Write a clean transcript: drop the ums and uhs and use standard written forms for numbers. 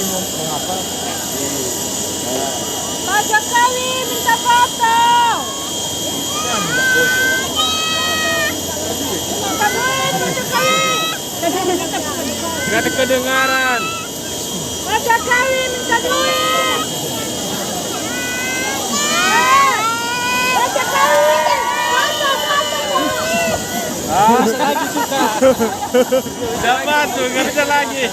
mengapa? Pak Jokowi minta foto. Ya, minta foto. Minta duit Pak Jokowi. Nggak ada kedengaran. Pak Jokowi minta duit. Pak Jokowi. Lagi suka. Dapat tuh, nggak bisa lagi.